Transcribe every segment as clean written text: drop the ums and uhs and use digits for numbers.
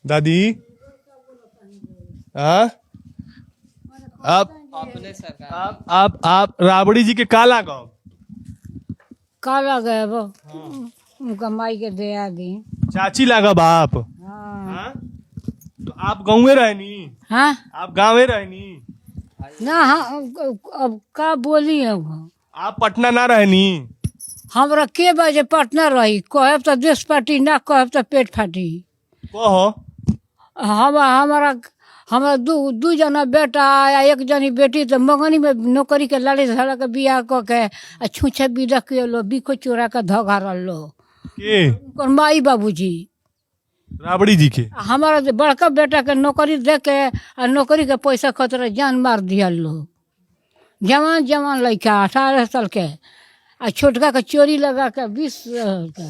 दादी हाँ आप अपने सरकार आप राबड़ी जी के का लागो काला गए वो उनका माई के दया दी। चाची लागब आप हाँ हाँ? तो आप गाँव में रहनी हाँ आप गाँव में रहनी ना हाँ अब का बोली है वो आप पटना ना रहनी हमरा के बजे पटना रही कहब तो देश पाटी ना कहब तो पेट फाटी। कहो हमारा हमारा दू जना बेटा या एक जनी बेटी तो मंगनी में नौकरी के लाली धड़ा के बियाह क के आ छूछे बिदक के लो बिखो चोरा के धगा लो के उनकर माई बाबूजी। राबड़ी जी के हमारा जो बड़का बेटा के नौकरी दे के आ नौकरी के पैसा खतरा जान मार दिया लो। जवान जवान लड़का 18 साल के आ छोटका के चोरी लगा के 20 के।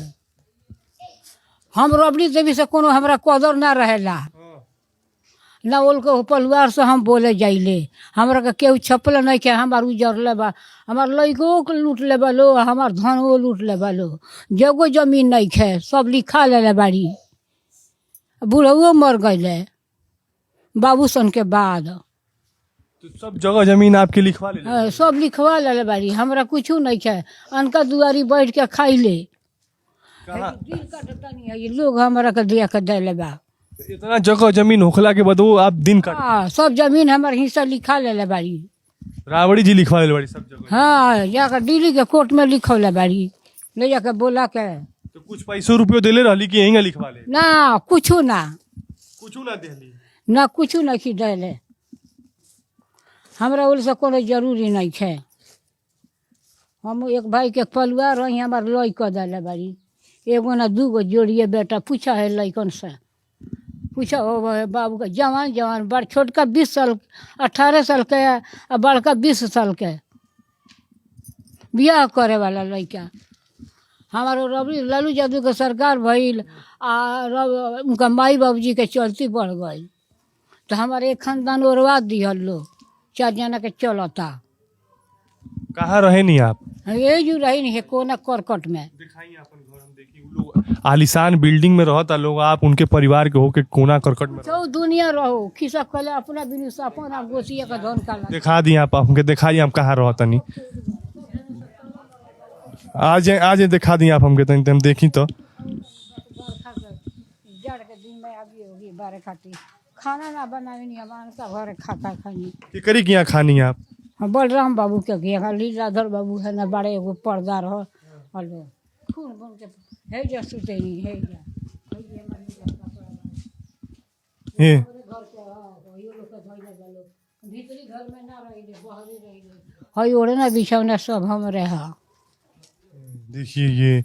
हम रबड़ी देवी से कोनो हमरा कदर ना रहेला ना उनके परिवार से हम बोले जाइले हमरा के केहू छपल नहीं के हमार उजर लेबा हमार लड़को के लूट लेबा लो हमार धनो लूट लेबा लो जगो जमीन नहीं खे सब लिखा ले बाड़ी बुढ़ऊ मर गए बाबू सन के बाद तो सब जगह जमीन आपके लिखवा ले सब लिखवा ले बाड़ी हमरा कुछ नहीं खे अनका दुआरी बैठ के खाई ले दिल कटता नहीं है ये लोग हमरा के दिया के दे ले बा। इतना जगह जमीन होखला के बाद वो आप दिन काट हाँ सब जमीन हमार हिस्सा लिखा ले बाड़ी। राबड़ी जी लिखवा ले बड़ी सब जगह हाँ जाकर दिल्ली के कोर्ट में लिखौले बाड़ी ले जाकर बोला के तो कुछ पैसों रुपयो देले रहली कि यहीं लिखवा ले ना कुछ ना देली ना कुछ नहीं दिले हमरा उल से कोनो जरूरी नहीं है। हम एक भाई के परिवार रही हमार लई क दिले बाड़ी एगो ना दूगो जोड़िए बेटा पूछा है लइकन से पूछा हो बाबू का जवान जवान बड़ छोटका 20 साल 18 साल के आ बड़का 20 साल के बियाह करे वाला लड़का हमारो रबड़ी लालू यादव के सरकार भइल आ उनका माई बाबूजी के चलती बढ़ गई तो हमारे एक खानदान ओरवा दिहल लोग 4 जना के चलता। कहाँ रहे नहीं आप ये जो रही नहीं है कोना करकट में दिखाइए अपन घर हम देखिए वो लोग आलीशान बिल्डिंग में रहता लोग आप उनके परिवार के होके कोना करकट में तो दुनिया रहो खिसा कले अपना बिनु सपन आप गोसिया का धन काला दिखा दिए आप हमके दिखाइए हम कहाँ रहता नहीं आज दिखा दिए आप हमके तनी हम देखी तो जड़ के दिन में अभी होगी बारे खाती खाना ना बनावे नहीं हमारे का घर खाता खानी कि करी कि यहाँ खानी आप हाँ बलराम बाबू के गया लीलाधर बाबू है ना बड़े एगो पर्दा रहो हलो खून बन के है जा सुते नहीं है जा ये घर के हां यो लोग के धइले बालो भीतरी घर में ना रही रे बाहरी रही रे हई ओढ़े ना बिछौना सब हम रहा। देखिए ये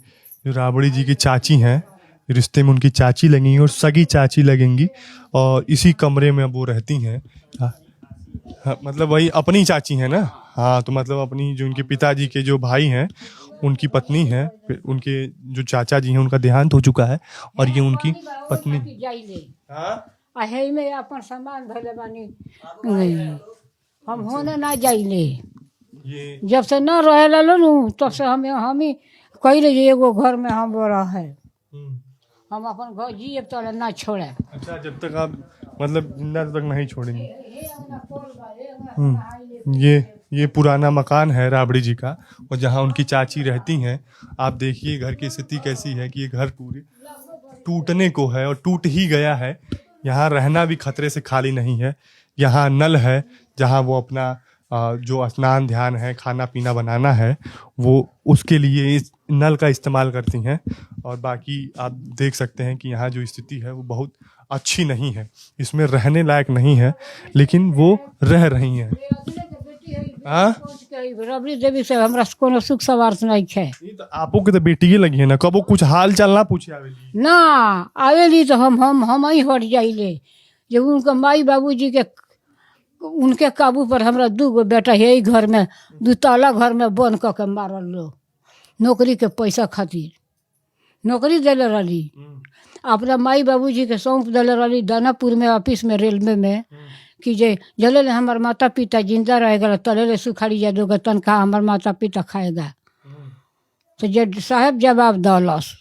जो राबड़ी जी की चाची हैं रिश्ते में उनकी चाची लगेंगी और सगी चाची लगेंगी और इसी कमरे में अब वो रहती हैं। हाँ, मतलब वही अपनी चाची है ना। हाँ तो मतलब अपनी जो उनके पिताजी के जो भाई हैं उनकी पत्नी है उनके जो चाचा जी हैं उनका देहांत हो चुका है और ये उनकी पत्नी हाँ है में अपन सामान धले बानी हम होने ना जाइले ये जब से न रहे लो नु तब से हम ही कहिले एगो घर में हम रहे हम अपन घर जिए तो ना छोड़े। अच्छा जब तक आप मतलब जिंदा तब तक नहीं छोड़ेंगे। ये पुराना मकान है राबड़ी जी का और जहाँ उनकी चाची रहती हैं। आप देखिए घर की स्थिति कैसी है कि ये घर पूरी टूटने को है और टूट ही गया है। यहाँ रहना भी खतरे से खाली नहीं है। यहाँ नल है जहाँ वो अपना जो स्नान ध्यान है खाना पीना बनाना है वो उसके लिए इस नल का इस्तेमाल करती हैं और बाकी आप देख सकते हैं कि यहाँ जो स्थिति है वो बहुत अच्छी नहीं है इसमें रहने लायक नहीं है लेकिन वो रह रही हैं। रबड़ी देवी से हमरा कोनो सुख सवार नहीं है। ये तो आपो के तो बेटी लगी है ना कबो कुछ हाल चाल ना पूछे आवेली ना आवेली तो हम ही हट जाइले जब उनका माई बाबूजी के उनके काबू पर हमरा 2 बेटा है घर में 2 ताला घर में बंद क के मारल लो नौकरी के पैसा खातिर नौकरी दिले रही अपना माई बाबूजी के सौंप दिले रही दानापुर में ऑफिस में रेलवे में कि जे जले हमार माता पिता जिंदा रहेगा तले सुखाड़ी जा दोगे तनख्वाह हमार माता पिता खाएगा तो जे साहब जवाब दौलस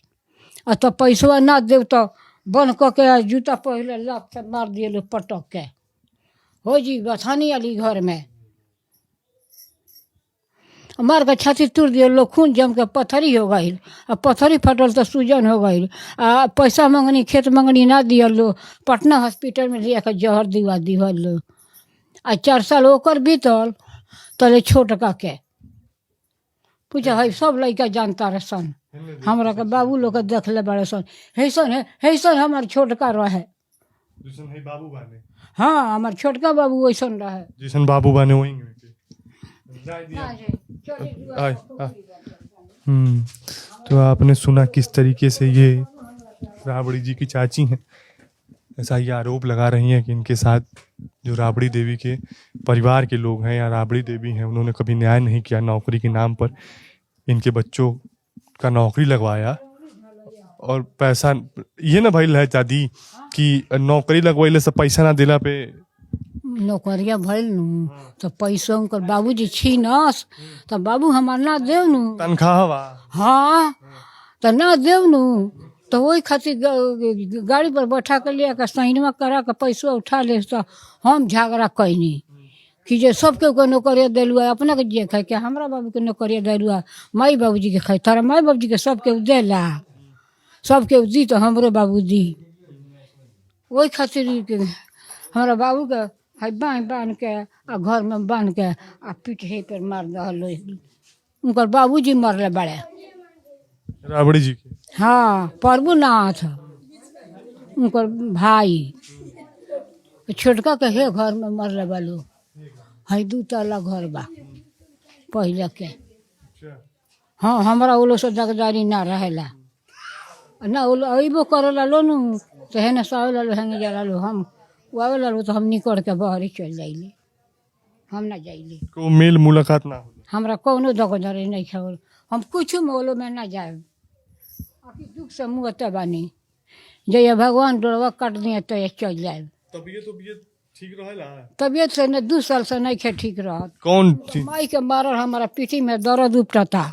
तो पैसवा ना देव तो बंद क के जूता पहले लात से मार दिए लोग पटक के हो जी बथानी वाली घर में मार के छाती तोड़ दिए लोग खून जम के पत्थरी हो गई आ पत्थरी फटल तो सूजन हो गई आ पैसा मंगनी खेत मंगनी ना दिया लो पटना हॉस्पिटल में लिया के जहर दिवा दिहल लो आ 4 साल ओकर बीतल तले छोट का के पूछा है सब लड़का जानता रहे सन हमरा के बाबू लोग के देख ले बड़े सन हैसन हमार छोटका रहे जैसन है बाबू बाने हाँ हमार छोटका बाबू वैसन रहे जैसन बाबू बाने वही तो आपने सुना किस तरीके से ये राबड़ी जी की चाची हैं ऐसा ये आरोप लगा रही हैं कि इनके साथ जो राबड़ी देवी के परिवार के लोग हैं या राबड़ी देवी हैं उन्होंने कभी न्याय नहीं किया नौकरी के नाम पर इनके बच्चों का नौकरी लगवाया और पैसा ये ना भइल है दादी कि नौकरी लगवाइले से पैसा ना दिला पे नौकरिया भइल नु तो पैसा उनकर बाबूजी छीनस तो बाबू हमार ना देव नु तनख्वाह बा हाँ तो ना देव नु तो वही खातिर गाड़ी पर बैठा के लिया के सहीनमा करा के पैसा उठा ले तो हम झगड़ा कैनी कि जे सबके को नौकरिया दिलुआ अपना के जे खाए के हमरा बाबू के नौकरिया दिलुआ माई बाबूजी के खाए तारा माई बाबूजी के सबके देला सबके दी तो हमरो बाबू दी वही खातिर हमारा बाबू के है बांध के आ घर में बांध के आ पीठ हे पर मार दहल उनकर बाबूजी मरले बड़े राबड़ी जी के हाँ प्रभुनाथ उनकर भाई छोटका के हे घर में मरले बालो है 2 तला घर बा पहले के हाँ हमरा वो लोग से दगदारी ना रहेला ना वो अबो करेला लो नु तो है ना सावेला लो हेंगे जाला लो हम आवेला लो तो हम निकल के बहरी चल जाइले हम ना जाइले को मेल मुलाकात ना हो हमरा कोनो दगदारी नहीं खावल हम कुछ मोलो में ना जाए आखिर दुख से मुँह बानी जय भगवान डोरवा काट दिए तो ये चल जाए तबीयत ठीक रहेला तबीयत से न 2 साल से नहीं खे ठीक रहत कौन चीज माई के मारल हमारा पीठी में दर्द उपटता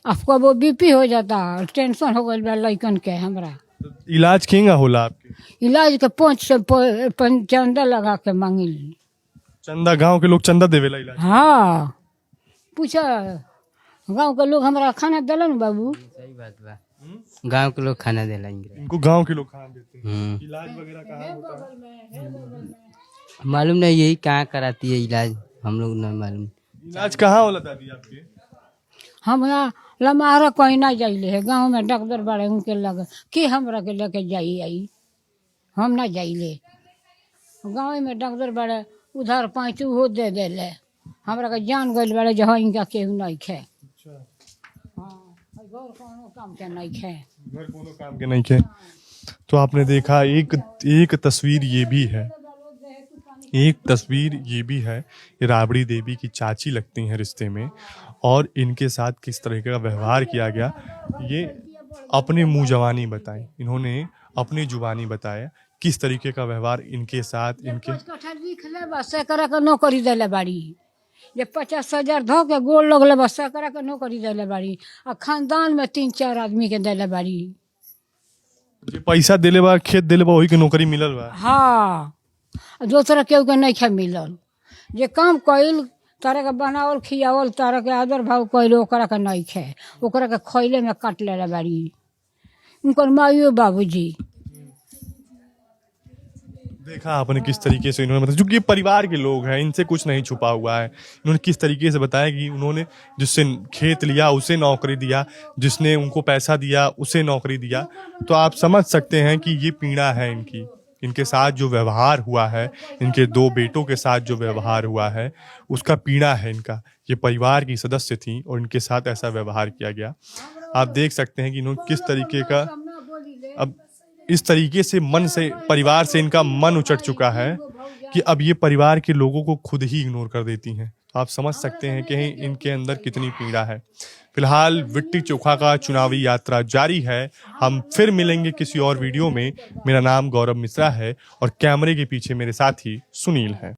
आपको वो बीपी हो जाता टेंशन हो गई लड़कन के हमरा इलाज केंगा होला आपके इलाज के 5 से चंदा लगा के मांगी चंदा गांव के लोग चंदा देवेला इलाज हाँ पूछा गांव के लोग हमरा खाना दिलन बाबू सही बात बा गांव के लोग खाना दिलाएंगे इनको गांव के लोग खाना देते हैं इलाज वगैरह कहाँ होता है मालूम नहीं यही कहाँ कराती है इलाज हम लोग नहीं मालूम इलाज कहाँ होला दादी आपके हम यहाँ लमारा कहीं ना जाइले है गांव में डॉक्टर बड़े उनके लगे कि हमरा के लेके जाई आई हम ना जाइले गाँव में डॉक्टर बड़े उधर 5 वो दे देले हमरा के जान गइल बड़े जो इनका केहू नहीं खे हाँ घर कोनो काम के नहीं खे घर कोनो काम के नहीं खे तो आपने देखा एक तस्वीर ये भी है ये राबड़ी देवी की चाची लगती हैं रिश्ते में और इनके साथ किस तरह का व्यवहार किया गया ये अपने मुँह जवानी बताई इन्होंने अपनी जुबानी बताया किस तरीके का व्यवहार इनके साथ इनके नौकरी दिले बाड़ी जे 50,000 धो के गोल लगले बस करा के नौकरी दिले बाड़ी आ खानदान में 3-4 आदमी के दिले बाड़ी जे पैसा दिले बा खेत दिले बा वही के नौकरी मिलल बा हाँ दूसरा केहू के नहीं खे मिलल जे काम कइल तारा के बनावल खियावल तारा के आदर भाव कइल ओकरा के नहीं खे ओकरा के खइले में काट ले बाड़ी उनकर माइयो बाबूजी देखा आपने किस तरीके से इन्होंने बताया, क्योंकि ये परिवार के लोग हैं, इनसे कुछ नहीं छुपा हुआ है। इन्होंने किस तरीके से बताया कि उन्होंने जिससे खेत लिया उसे नौकरी दिया, जिसने उनको पैसा दिया उसे नौकरी दिया। तो आप समझ सकते हैं कि ये पीड़ा है इनकी, इनके साथ जो व्यवहार हुआ है, इनके 2 बेटों के साथ जो व्यवहार हुआ है, उसका पीड़ा है इनका। ये परिवार की सदस्य थी और इनके साथ ऐसा व्यवहार किया गया। आप देख सकते हैं कि इन्होंने किस तरीके का, अब इस तरीके से मन से, परिवार से इनका मन उचट चुका है कि अब ये परिवार के लोगों को खुद ही इग्नोर कर देती हैं। तो आप समझ सकते हैं कि इनके अंदर कितनी पीड़ा है। फिलहाल विट्टी चोखा का चुनावी यात्रा जारी है। हम फिर मिलेंगे किसी और वीडियो में। मेरा नाम गौरव मिश्रा है और कैमरे के पीछे मेरे साथी सुनील है।